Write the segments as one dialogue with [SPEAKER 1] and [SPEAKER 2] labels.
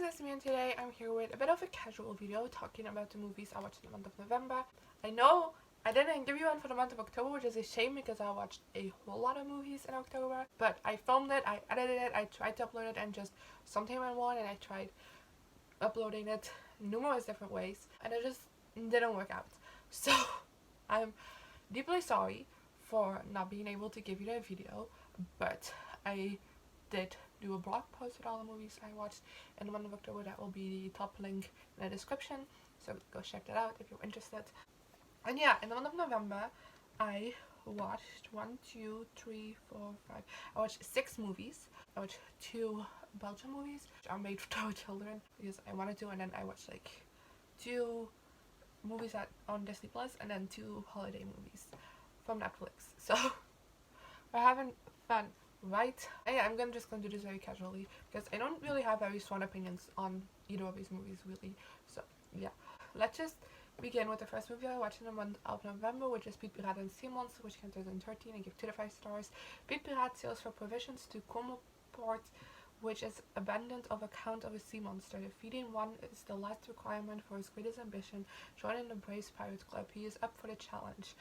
[SPEAKER 1] it's me, and today I'm here with a bit of a casual video talking about the movies I watched in the month of November. I know I didn't give you one for the month of October, which is a shame because I watched a whole lot of movies in October. But I filmed it, I edited it, I tried to upload it, and just something went wrong, and I tried uploading it numerous different ways, and it just didn't work out. So I'm deeply sorry for not being able to give you that video, but I did do a blog post with all the movies I watched in the month of October. That will be the top link in the description, so go check that out if you're interested. And yeah, in the month of November I watched I watched 6 movies. I watched 2 Belgian movies which are made for children because I wanted to, and then I watched like 2 movies on Disney Plus, and then 2 holiday movies from Netflix. So we're having fun, right? And yeah, I'm just gonna do this very casually because I don't really have very strong opinions on either of these movies really. So yeah, let's just begin with the first movie I watched in the month of November, which is Piraat and Zeemonster, which came in 2013. I give 2 to 5 stars. Piraat sails for provisions to Como port, which is abandoned on account of a sea monster. Defeating one is the last requirement for his greatest ambition. Joining the Brave Pirates Club, he is up for the challenge.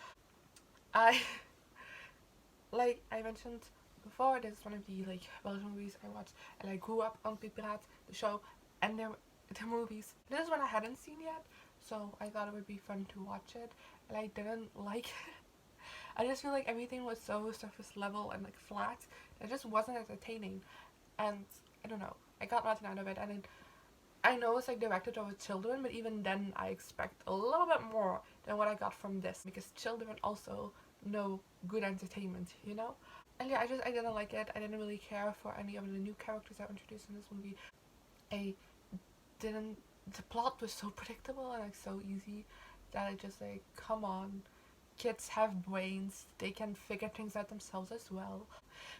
[SPEAKER 1] Like I mentioned before, this is one of the Belgian movies I watched, and I grew up on Piraat, the show, and the movies. This is one I hadn't seen yet, so I thought it would be fun to watch it, and I didn't like it. I just feel like everything was so surface level and flat. It just wasn't entertaining, and I don't know, I got nothing out of it. And I know it's directed towards children, but even then I expect a little bit more than what I got from this, because children also know good entertainment, you know? And yeah, I didn't like it. I didn't really care for any of the new characters that were introduced in this movie. The plot was so predictable and so easy that I just come on, kids have brains, they can figure things out themselves as well.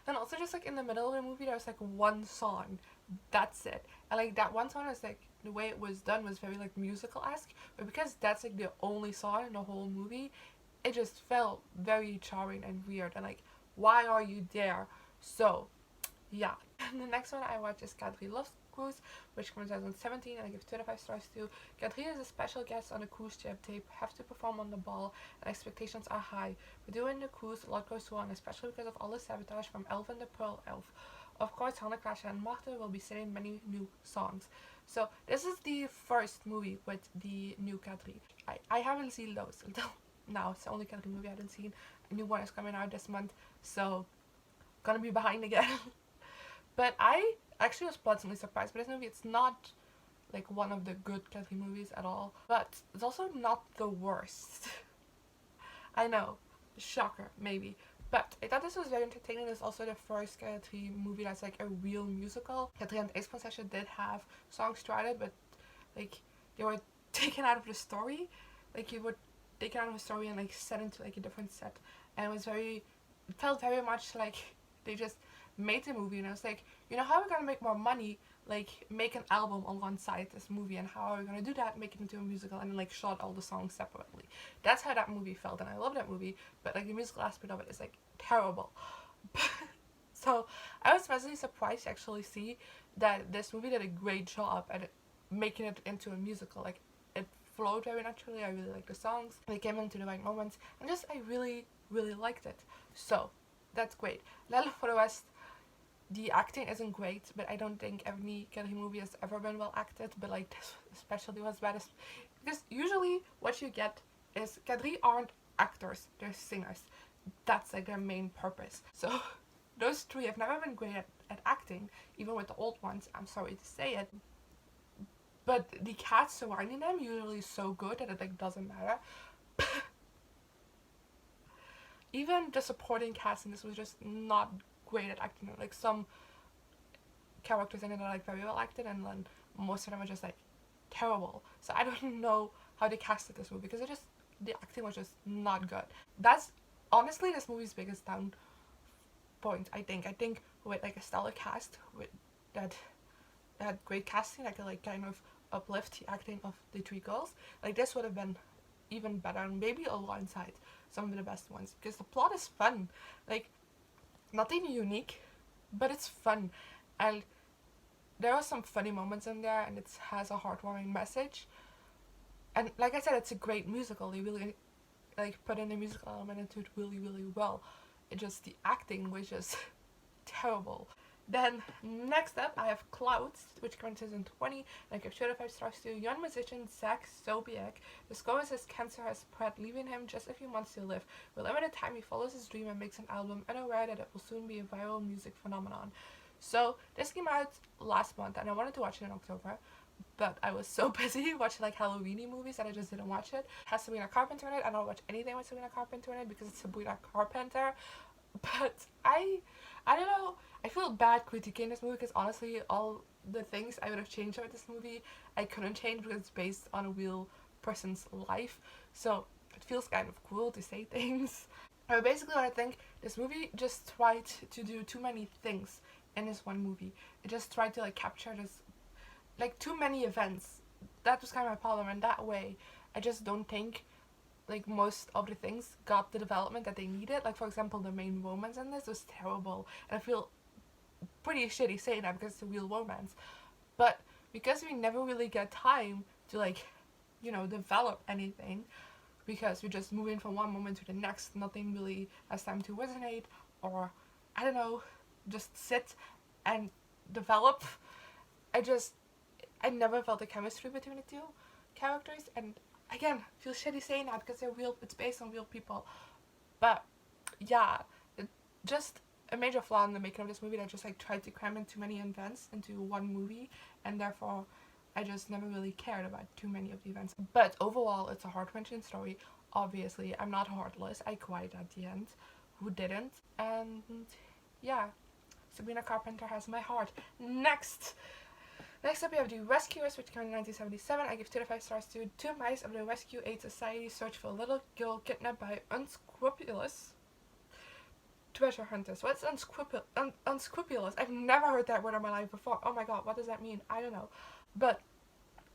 [SPEAKER 1] Then also just in the middle of the movie there was one song, that's it, and that one song was the way it was done was very musical-esque, but because that's the only song in the whole movie, it just felt very jarring and weird, and why are you there? So yeah. And the next one I watched is Kadri Loves Cruise, which comes out in 2017, and I give 2 to 5 stars too. Kadri is a special guest on a cruise ship. They have to perform on the ball, and expectations are high. But during the cruise, a lot goes wrong, especially because of all the sabotage from Elf and the Pearl Elf. Of course, Hannah, Crash, and Martha will be singing many new songs. So this is the first movie with the new Kadri. I haven't seen those until now. It's the only Kadri movie I haven't seen. A new one is coming out this month, so gonna be behind again. But I actually was pleasantly surprised by this movie. It's not one of the good Kadri movies at all, but it's also not the worst. I know, shocker maybe, but I thought this was very entertaining. It's also the first Kadri movie that's a real musical. Kadri and Ace Concession did have songs throughout it, but they were taken out of the story. You would take it out of the story and set into a different set, and it felt very much like they just made the movie, and I was you know, how are we gonna make more money? Make an album on one side this movie, and how are we gonna do that? Make it into a musical, and then shot all the songs separately. That's how that movie felt, and I love that movie, but the musical aspect of it is terrible. So I was pleasantly surprised to actually see that this movie did a great job at making it into a musical. It flowed very naturally. I really liked the songs. They came into the right moments, and I really liked it. So that's great. Then for the rest, the acting isn't great, but I don't think any Kadri movie has ever been well acted, but this especially was bad, because usually what you get is Kadri aren't actors, they're singers. That's their main purpose. So those 3 have never been great at acting, even with the old ones, I'm sorry to say it, but the cast surrounding them usually is so good that it doesn't matter. Even the supporting cast in this was just not great at acting. Some characters in it are very well acted, and then most of them are just terrible. So I don't know how they casted this movie, because the acting was just not good. That's honestly this movie's biggest down point, I think. I think with a stellar cast with that had great casting, that could kind of uplift the acting of the 3 girls, this would have been even better, and maybe alongside some of the best ones, because the plot is fun. Nothing unique, but it's fun, and there are some funny moments in there, and it has a heartwarming message. And like I said, it's a great musical. They really like put in a musical element into it really, really well. It just, the acting was just terrible. Then next up I have Clouds, which came in 2020, and I give 2 out of 5 stars to young musician Zach Sobiek. Discovers his cancer has spread, leaving him just a few months to live. With limited time, he follows his dream and makes an album, unaware that it will soon be a viral music phenomenon. So this came out last month, and I wanted to watch it in October, but I was so busy watching like Halloweeny movies that I just didn't watch it. It has Sabrina Carpenter in it. I don't watch anything with Sabrina Carpenter in it because it's Sabrina Carpenter. But I don't know. I feel bad critiquing this movie because honestly, all the things I would have changed about this movie, I couldn't change because it's based on a real person's life. So it feels kind of cruel to say things. But basically what I think, this movie just tried to do too many things in this one movie. It just tried to like capture this, like too many events. That was kind of my problem, and that way I just don't think like most of the things got the development that they needed. Like for example, the main romance in this was terrible, and I feel pretty shitty saying that because it's a real romance. But because we never really get time to like, you know, develop anything, because we're just moving from one moment to the next, nothing really has time to resonate or I don't know, just sit and develop. I never felt the chemistry between the two characters, and again, feel shitty saying that because it's based on real people. But yeah, just a major flaw in the making of this movie that just like tried to cram in too many events into one movie, and therefore I just never really cared about too many of the events. But overall, it's a heart-wrenching story. Obviously, I'm not heartless. I cried at the end. Who didn't? And yeah, Sabrina Carpenter has my heart. Next up we have The Rescuers, which came in 1977. I give 2 out of 5 stars to 2 mice of the Rescue Aid Society search for a little girl kidnapped by unscrupulous treasure hunters. What's unscrupulous? I've never heard that word in my life before. Oh my god, what does that mean? I don't know. But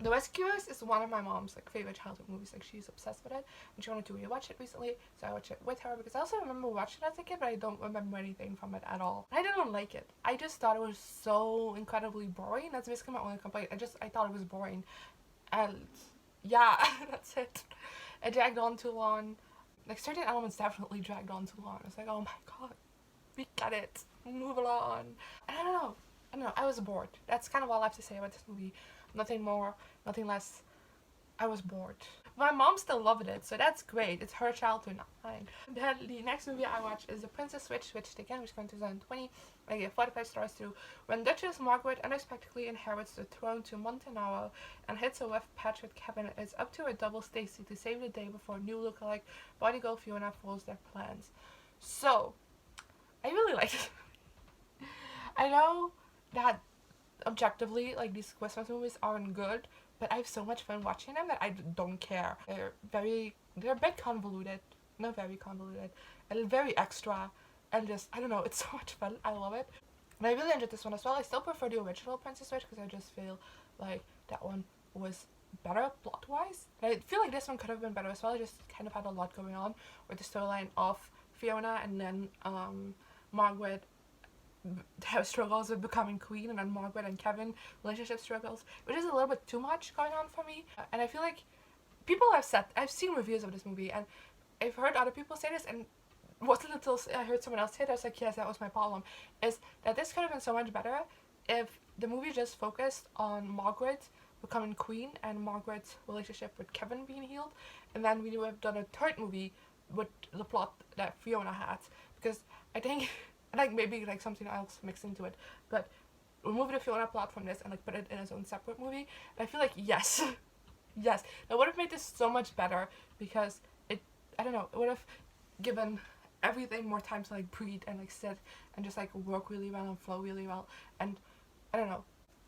[SPEAKER 1] The Rescuers is one of my mom's like favorite childhood movies. Like she's obsessed with it, and she wanted to rewatch it recently, so I watched it with her because I also remember watching it as a kid, but I don't remember anything from it at all. I didn't like it. I just thought it was so incredibly boring. That's basically my only complaint. I thought it was boring, and yeah, that's it. It dragged on too long. Like certain elements definitely dragged on too long. It's like, oh my god, we get it. Move along. And I don't know. I was bored. That's kind of all I have to say about this movie. Nothing more, nothing less. I was bored. My mom still loved it, so that's great. It's her childhood, not mine. Then the next movie I watched is The Princess Switched Again, which came in 2020. I gave 45 stars to when Duchess Margaret unexpectedly inherits the throne to Montenaro and hits a rough patch with Kevin. It's up to her double Stacy to save the day before new lookalike body girl Fiona foils their plans. So, I really liked it. I know that objectively, like, these Christmas movies aren't good, but I have so much fun watching them that I don't care. They're a bit convoluted, not very convoluted, and very extra, and just, I don't know, it's so much fun. I love it. And I really enjoyed this one as well. I still prefer the original Princess Switch because I just feel like that one was better plot-wise. And I feel like this one could have been better as well. It just kind of had a lot going on with the storyline of Fiona and then Margaret have struggles with becoming queen, and then Margaret and Kevin relationship struggles, which is a little bit too much going on for me. And I feel like I've seen reviews of this movie, and I've heard other people say this, and wasn't until I heard someone else say it, I was like, yes, that was my problem, is that this could have been so much better if the movie just focused on Margaret becoming queen and Margaret's relationship with Kevin being healed, and then we would have done a third movie with the plot that Fiona had, because I think like maybe like something else mixed into it, but remove the Fiona plot from this and like put it in its own separate movie. And I feel like yes, yes, that would have made this so much better, because it would have given everything more time to like breathe and like sit and just like work really well and flow really well. And I don't know.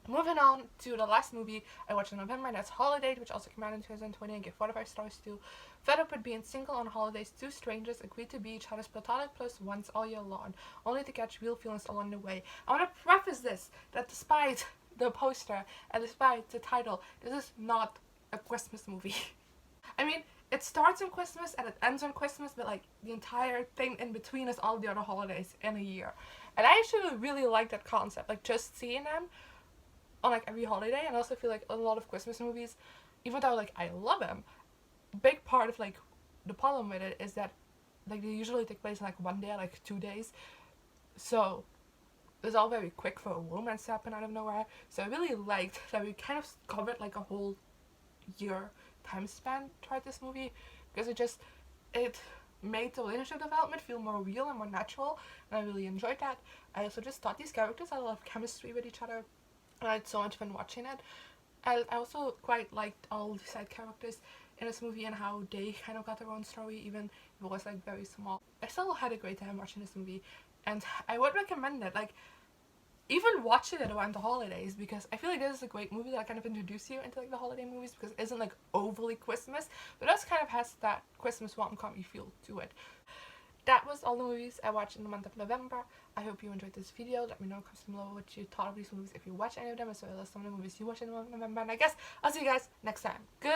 [SPEAKER 1] Moving on to the last movie I watched in November, and that's Holidate, which also came out in 2020 and gave 45 stars to. Fed up with being single on holidays, 2 strangers agree to be each other's platonic plus ones all year long, only to catch real feelings along the way. I want to preface this, that despite the poster and despite the title, this is not a Christmas movie. I mean, it starts on Christmas and it ends on Christmas, but like the entire thing in between is all the other holidays in a year. And I actually really like that concept, like just seeing them on like every holiday. And I also feel like a lot of Christmas movies, even though like I love them, big part of like the problem with it is that like they usually take place in like one day, like 2 days, so it's all very quick for a romance to happen out of nowhere. So I really liked that we kind of covered like a whole year time span throughout this movie, because it made the relationship development feel more real and more natural, and I really enjoyed that. I also just thought these characters had a lot of chemistry with each other, and I had so much fun watching it. I also quite liked all the side characters in this movie and how they kind of got their own story, even if it was like very small. I still had a great time watching this movie, and I would recommend it. Like, even watching it around the holidays, because I feel like this is a great movie that kind of introduces you into like the holiday movies, because it isn't like overly Christmas, but it also kind of has that Christmas rom-com feel to it. That was all the movies I watched in the month of November. I hope you enjoyed this video. Let me know in comments below what you thought of these movies, if you watched any of them, as well as some of the movies you watched in the month of November. And I guess I'll see you guys next time. Good.